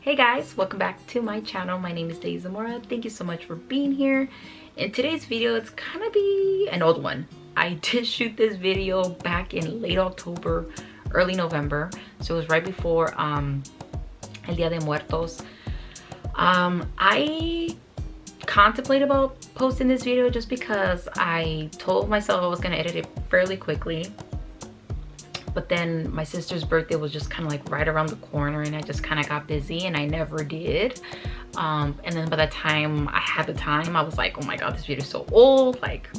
Hey guys, welcome back to my channel. My name is Daisy Zamora. Thank you so much for being here. In today's video, it's gonna be an old one. I did shoot this video back in late October, early November. So it was right before El Dia de Muertos. I contemplated about posting this video just because I told myself I was gonna edit it fairly quickly. But then my sister's birthday was just kind of like right around the corner and I just kind of got busy and I never did. And then by the time I had the time, I was like, oh my god, this video is so old, like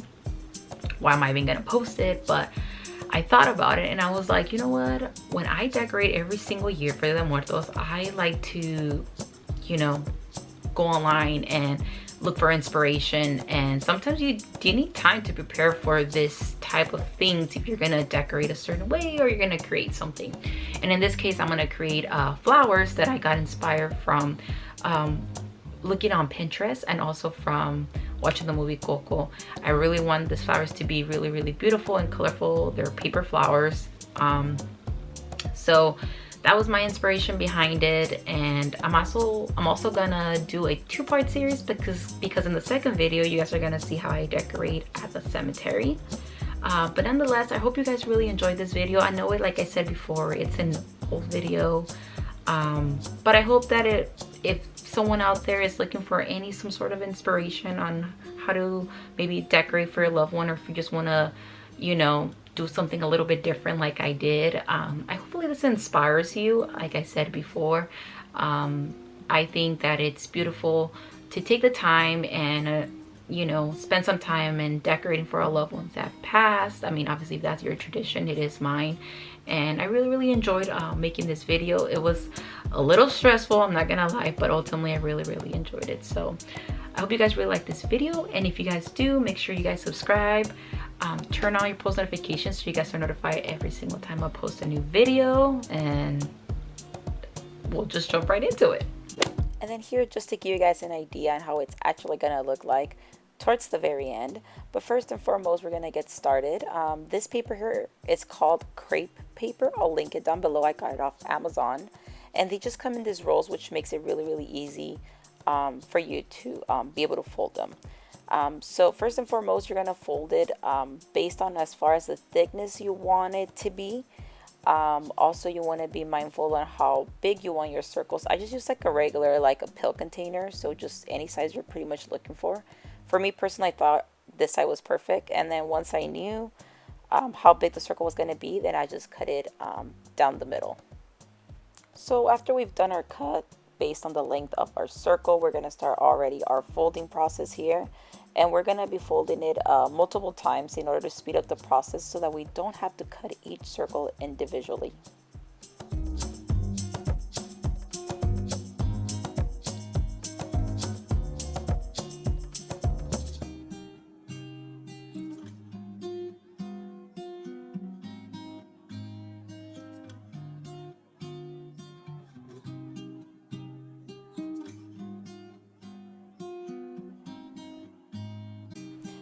why am I even gonna post it? But I thought about it and I was like, you know what, when I decorate every single year for the Muertos, I like to, you know, go online and look for inspiration, and sometimes you need time to prepare for this type of things if you're gonna decorate a certain way or you're gonna create something. And in this case, I'm gonna create flowers that I got inspired from looking on Pinterest and also from watching the movie Coco. I really want these flowers to be really, really beautiful and colorful. They're paper flowers. So that was my inspiration behind it, and I'm also gonna do a two-part series because in the second video you guys are gonna see how I decorate at the cemetery. But nonetheless, I hope you guys really enjoyed this video. I know it, like I said before, it's an old video, but I hope that if someone out there is looking for some sort of inspiration on how to maybe decorate for your loved one, or if you just want to, you know, do something a little bit different like I did, hopefully this inspires you. Like I said before, I think that it's beautiful to take the time and you know, spend some time in decorating for our loved ones that have passed. I mean, obviously if that's your tradition, it is mine, and I really enjoyed making this video. It was a little stressful, I'm not gonna lie, but ultimately I really enjoyed it. So I hope you guys really like this video, and if you guys do, make sure you guys subscribe. Turn on your post notifications so you guys are notified every single time I post a new video, and we'll just jump right into it. And then here, just to give you guys an idea on how it's actually gonna look like towards the very end. But first and foremost, we're gonna get started. This paper here is called crepe paper. I'll link it down below. I got it off Amazon, and they just come in these rolls, which makes it really easy for you to be able to fold them. So first and foremost, you're gonna fold it based on as far as the thickness you want it to be. Also, you want to be mindful on how big you want your circles. I just use like a regular, like a pill container, so just any size you're pretty much looking for. For me personally, I thought this size was perfect, and then once I knew how big the circle was going to be, then I just cut it down the middle. So after we've done our cut based on the length of our circle, we're going to start already our folding process here. And we're going to be folding it multiple times in order to speed up the process so that we don't have to cut each circle individually.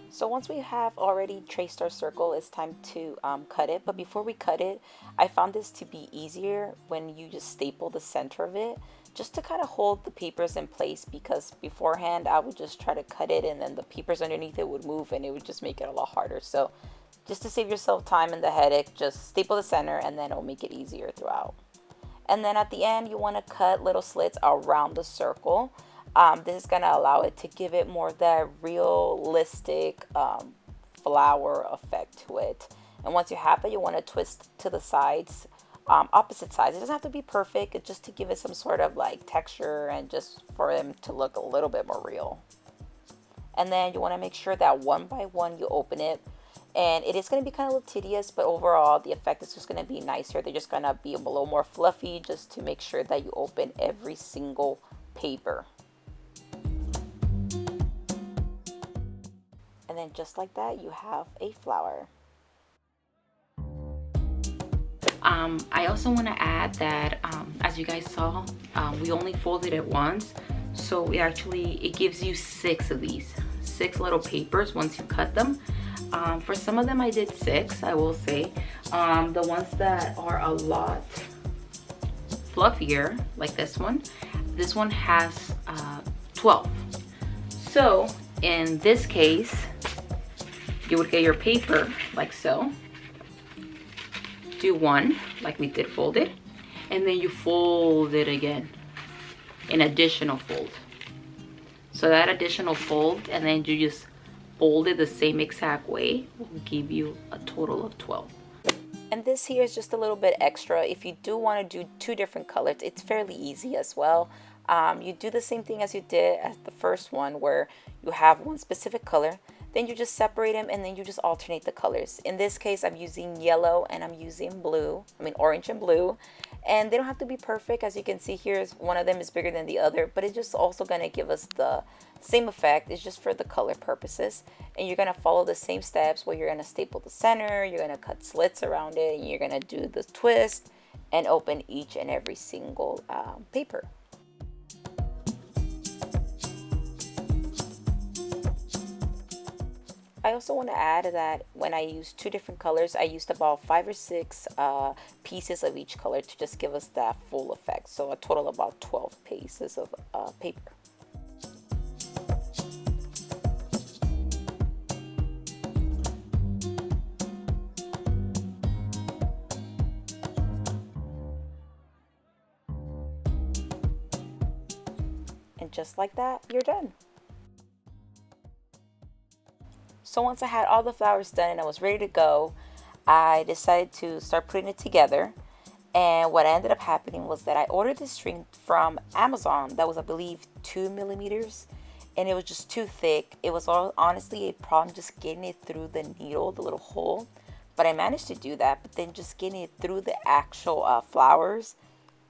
So once we have already traced our circle, it's time to cut it. But before we cut it, I found this to be easier when you just staple the center of it, just to kind of hold the papers in place, because beforehand I would just try to cut it and then the papers underneath it would move and it would just make it a lot harder. So just to save yourself time and the headache, just staple the center and then it'll make it easier throughout. And then at the end, you want to cut little slits around the circle. This is going to allow it to give it more of that realistic flower effect to it. And once you have that, you want to twist to the sides, opposite sides. It doesn't have to be perfect, it's just to give it some sort of like texture and just for them to look a little bit more real. And then you want to make sure that one by one you open it. And it is going to be kind of a little tedious, but overall the effect is just going to be nicer. They're just going to be a little more fluffy, just to make sure that you open every single paper. And then just like that, you have a flower. I also want to add that as you guys saw, we only folded it once, so it gives you 6 of these, 6 little papers once you cut them. For some of them I did 6, I will say. The ones that are a lot fluffier, like this one, this one has 12. So in this case, you would get your paper like so, do one like we did fold it, and then you fold it again, an additional fold. So that additional fold, and then you just fold it the same exact way, will give you a total of 12. And this here is just a little bit extra. If you do want to do 2 different colors, it's fairly easy as well. You do the same thing as you did at the first one, where you have one specific color, then you just separate them, and then you just alternate the colors. In this case, I'm using yellow and I'm using orange and blue. And they don't have to be perfect. As you can see here, one of them is bigger than the other, but it's just also going to give us the same effect. It's just for the color purposes. And you're going to follow the same steps where you're going to staple the center, you're going to cut slits around it, and you're going to do the twist and open each and every single paper. I also want to add that when I use 2 different colors, I used about 5 or 6 pieces of each color to just give us that full effect. So a total of about 12 pieces of paper. And just like that, you're done. So once I had all the flowers done and I was ready to go, I decided to start putting it together. And what ended up happening was that I ordered this string from Amazon that was, I believe, 2 millimeters, and it was just too thick. It was honestly a problem just getting it through the needle, the little hole. But I managed to do that, but then just getting it through the actual flowers,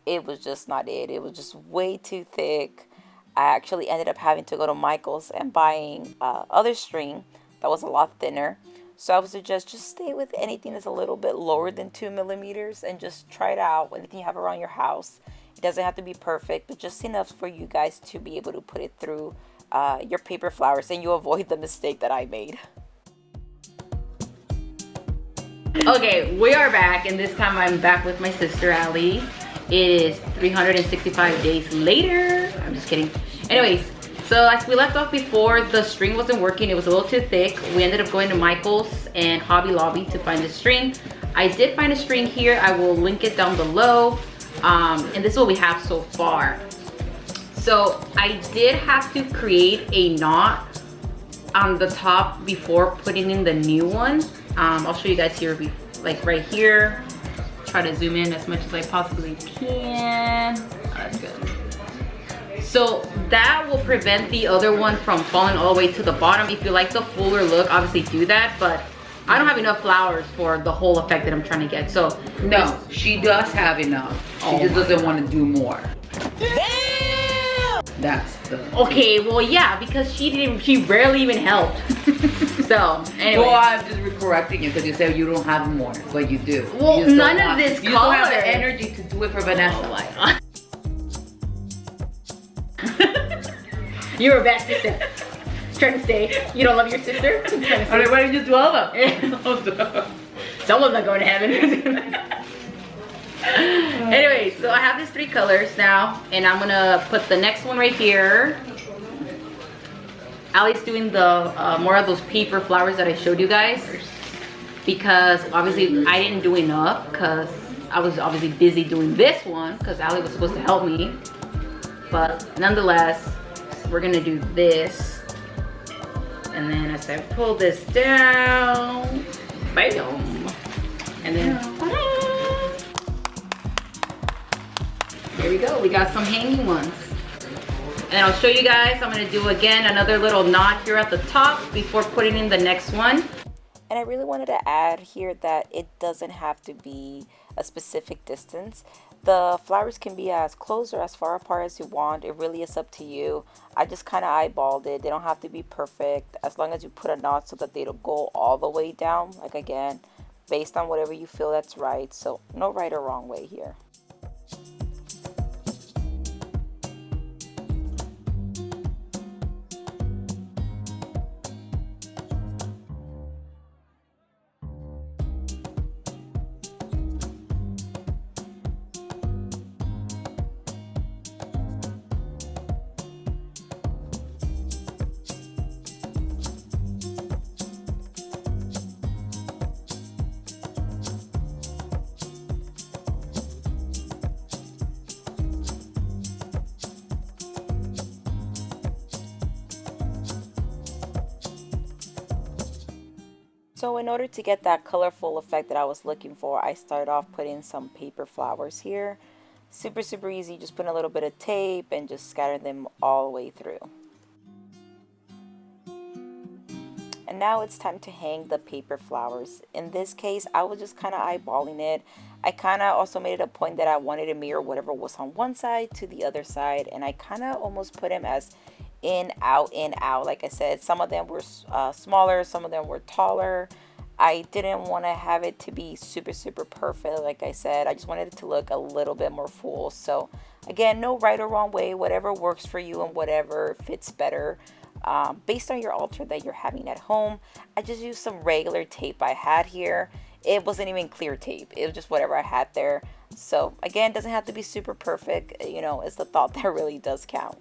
it was just not it. It was just way too thick. I actually ended up having to go to Michael's and buying other string that was a lot thinner. So I would suggest just stay with anything that's a little bit lower than 2 millimeters and just try it out. Anything you have around your house. It doesn't have to be perfect, but just enough for you guys to be able to put it through your paper flowers, and you avoid the mistake that I made. Okay, we are back, and this time I'm back with my sister Ali. It is 365 days later. I'm just kidding. Anyways, so as we left off before, the string wasn't working. It was a little too thick. We ended up going to Michael's and Hobby Lobby to find the string. I did find a string here. I will link it down below. And this is what we have so far. So I did have to create a knot on the top before putting in the new one. I'll show you guys here, like right here. Try to zoom in as much as I possibly can. Oh, that's good. So that will prevent the other one from falling all the way to the bottom. If you like the fuller look, obviously do that, but I don't have enough flowers for the whole effect that I'm trying to get. So no, she does have enough. She just doesn't want to do more. Damn! That's the okay, well yeah, because she rarely even helped. So anyway. Well, I'm just correcting you because you said you don't have more, but you do. Well, you none of this color. You don't have the energy to do it for Vanessa. Oh my God. You're a bad sister. Trying to say you don't love your sister. Alright, why don't you do all of them? Someone's not going to heaven. Anyway, so I have these 3 colors now, and I'm gonna put the next one right here. Ali's doing the more of those paper flowers that I showed you guys, because obviously I didn't do enough because I was obviously busy doing this one because Ali was supposed to help me. But nonetheless, we're gonna do this, and then as I pull this down, bam, and then there we go. We got some hanging ones. And I'll show you guys. I'm gonna do again another little knot here at the top before putting in the next one. And I really wanted to add here that it doesn't have to be a specific distance. The flowers can be as close or as far apart as you want. It really is up to you. I just kind of eyeballed it. They don't have to be perfect, as long as you put a knot so that they don't go all the way down. Like, again, based on whatever you feel that's right. So no right or wrong way here. So in order to get that colorful effect that I was looking for, I started off putting some paper flowers here. Super, super easy. Just put a little bit of tape and just scatter them all the way through. And now it's time to hang the paper flowers. In this case, I was just kind of eyeballing it. I kind of also made it a point that I wanted to mirror whatever was on one side to the other side. And I kind of almost put them as in, out, in, out. Like I said, some of them were smaller, some of them were taller. I didn't want to have it to be super, super perfect. Like I said, I just wanted it to look a little bit more full. So again, no right or wrong way, whatever works for you and whatever fits better. Based on your altar that you're having at home, I just used some regular tape I had here. It wasn't even clear tape. It was just whatever I had there. So again, it doesn't have to be super perfect. You know, it's the thought that really does count.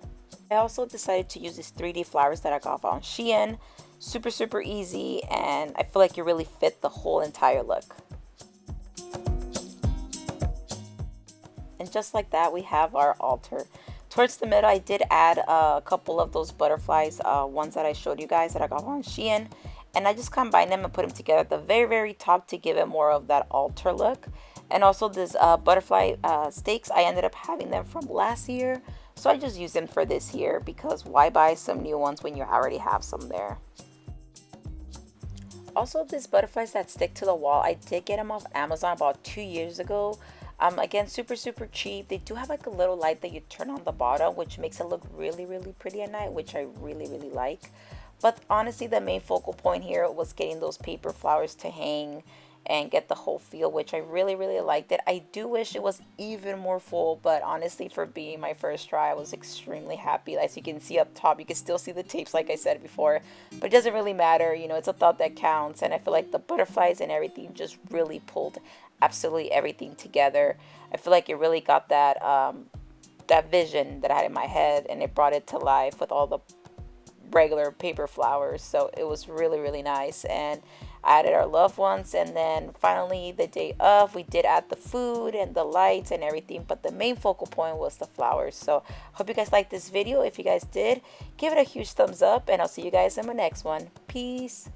I also decided to use these 3D flowers that I got on Shein. Super, super easy, and I feel like it really fit the whole entire look. And just like that, we have our altar. Towards the middle, I did add a couple of those butterflies, ones that I showed you guys that I got on Shein. And I just combined them and put them together at the very, very top to give it more of that altar look. And also this butterfly stakes, I ended up having them from last year. So I just used them for this year because why buy some new ones when you already have some there. Also, these butterflies that stick to the wall, I did get them off Amazon about 2 years ago. Again, super, super cheap. They do have like a little light that you turn on the bottom, which makes it look really, really pretty at night, which I really, really like. But honestly, the main focal point here was getting those paper flowers to hang and get the whole feel, which I really, really liked it. I do wish it was even more full, but honestly, for being my first try, I was extremely happy. As you can see up top, you can still see the tapes like I said before, but it doesn't really matter. You know, it's a thought that counts, and I feel like the butterflies and everything just really pulled absolutely everything together. I feel like it really got that that vision that I had in my head, and it brought it to life with all the regular paper flowers. So it was really, really nice. And I added our loved ones, and then finally the day of, we did add the food and the lights and everything, but the main focal point was the flowers. So hope you guys liked this video. If you guys did, give it a huge thumbs up, and I'll see you guys in my next one. Peace.